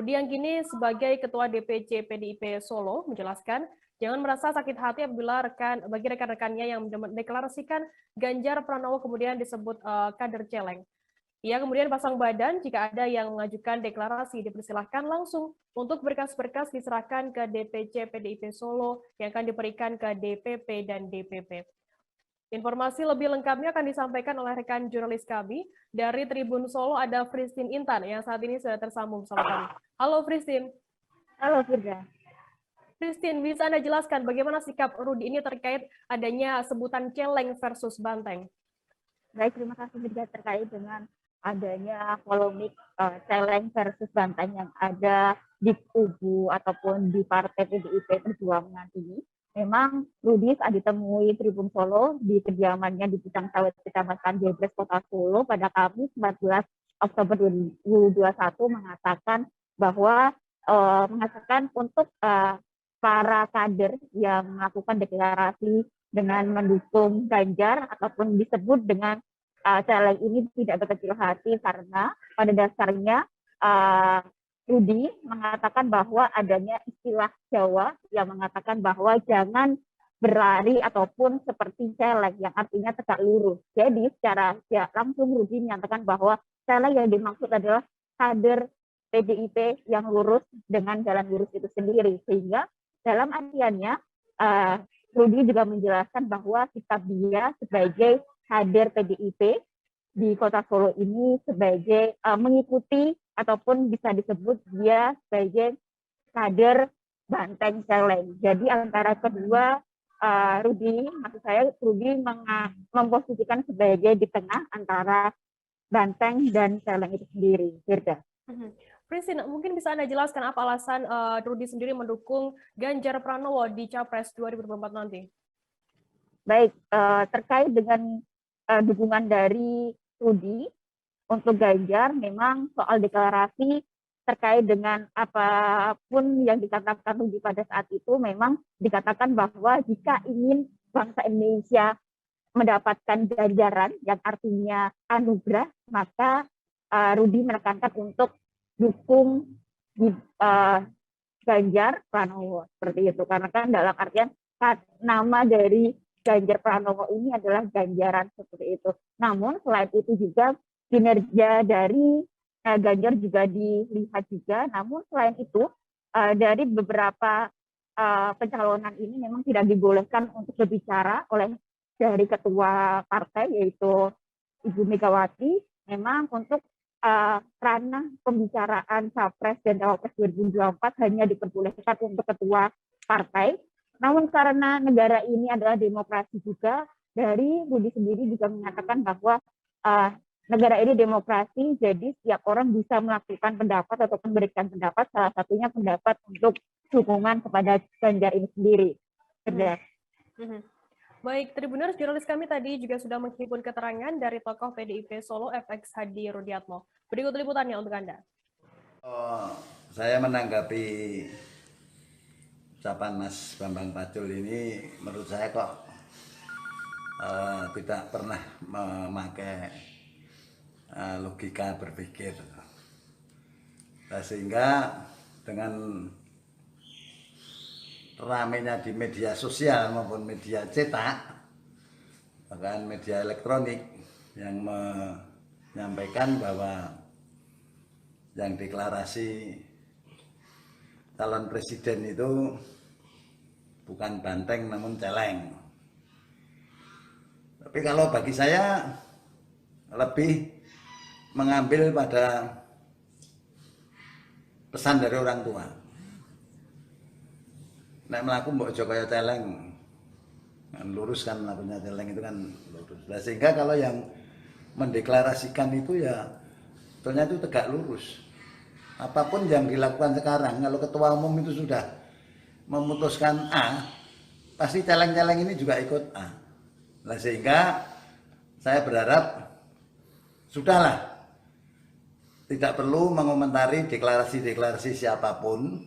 Rudi yang kini sebagai Ketua DPC PDIP Solo menjelaskan, jangan merasa sakit hati apabila bagi rekan-rekannya yang mendeklarasikan Ganjar Pranowo kemudian disebut kader celeng. Ia kemudian pasang badan, jika ada yang mengajukan deklarasi dipersilahkan langsung untuk berkas-berkas diserahkan ke DPC PDIP Solo yang akan diberikan ke DPP dan DPP. Informasi lebih lengkapnya akan disampaikan oleh rekan jurnalis kami. Dari Tribun Solo ada Fristin Intan yang saat ini sudah tersambung sama kami. Halo Fristin. Halo Firda. Fristin, bisa Anda jelaskan bagaimana sikap Rudi ini terkait adanya sebutan celeng versus banteng? Baik, terima kasih Firda terkait dengan adanya polemik celeng versus banteng yang ada di kubu ataupun di partai PDIP Perjuangan ini. Memang Rudi saat ditemui Tribun Solo di kediamannya di Pucang Sawit, Kecamatan Jebres, Kota Solo pada Kamis 14 Oktober 2021 mengatakan bahwa untuk para kader yang melakukan deklarasi dengan mendukung Ganjar ataupun disebut dengan celeng ini tidak berkecil hati karena pada dasarnya Rudi mengatakan bahwa adanya istilah Jawa yang mengatakan bahwa jangan berlari ataupun seperti celeng yang artinya tegak lurus. Jadi secara langsung Rudi menyatakan bahwa celeng yang dimaksud adalah kader PDIP yang lurus dengan jalan lurus itu sendiri. Sehingga dalam artiannya Rudi juga menjelaskan bahwa sikap dia sebagai kader PDIP di Kota Solo ini sebagai mengikuti ataupun bisa disebut dia sebagai kader banteng celeng. Jadi antara kedua Rudi memposisikan sebagai di tengah antara banteng dan celeng itu sendiri. Firda. Fristin, mungkin bisa Anda jelaskan apa alasan Rudi sendiri mendukung Ganjar Pranowo di Capres 2024 nanti? Baik, terkait dengan dukungan dari Rudi untuk Ganjar, memang soal deklarasi terkait dengan apapun yang dikatakan Rudi pada saat itu, memang dikatakan bahwa jika ingin bangsa Indonesia mendapatkan ganjaran yang artinya anugerah, maka Rudi menekankan untuk dukung Ganjar Pranowo seperti itu. Karena kan dalam artian nama dari Ganjar Pranowo ini adalah ganjaran seperti itu. Namun selain itu juga kinerja dari Ganjar juga dilihat juga. Namun selain itu dari beberapa pencalonan ini memang tidak dibolehkan untuk berbicara oleh dari ketua partai yaitu Ibu Megawati. Memang untuk ranah pembicaraan Capres dan Cawapres 2024 hanya diperbolehkan untuk ketua partai. Namun karena negara ini adalah demokrasi juga, dari Rudi sendiri juga menyatakan bahwa negara ini demokrasi, jadi setiap orang bisa melakukan pendapat atau memberikan pendapat, salah satunya pendapat untuk dukungan kepada Ganjar ini sendiri. Baik, Tribuners, jurnalis kami tadi juga sudah menghimpun keterangan dari tokoh PDIP Solo FX Hadi Rudiatmo. Berikut liputannya untuk Anda. Saya menanggapi ucapan Mas Bambang Pacul ini, menurut saya kok tidak pernah memakai logika berpikir. Nah, sehingga dengan ramainya di media sosial maupun media cetak, bahkan media elektronik yang menyampaikan bahwa yang deklarasi calon presiden itu bukan banteng namun celeng. Tapi kalau bagi saya lebih mengambil pada pesan dari orang tua. Nek melaku mbok aja kaya celeng. Kan lurus kan lakunya celeng itu kan lurus. Nah, sehingga kalau yang mendeklarasikan itu ya sebetulnya itu tegak lurus. Apapun yang dilakukan sekarang, kalau ketua umum itu sudah memutuskan A, pasti celeng-celeng ini juga ikut A. Nah, sehingga saya berharap sudahlah, tidak perlu mengomentari deklarasi-deklarasi siapapun,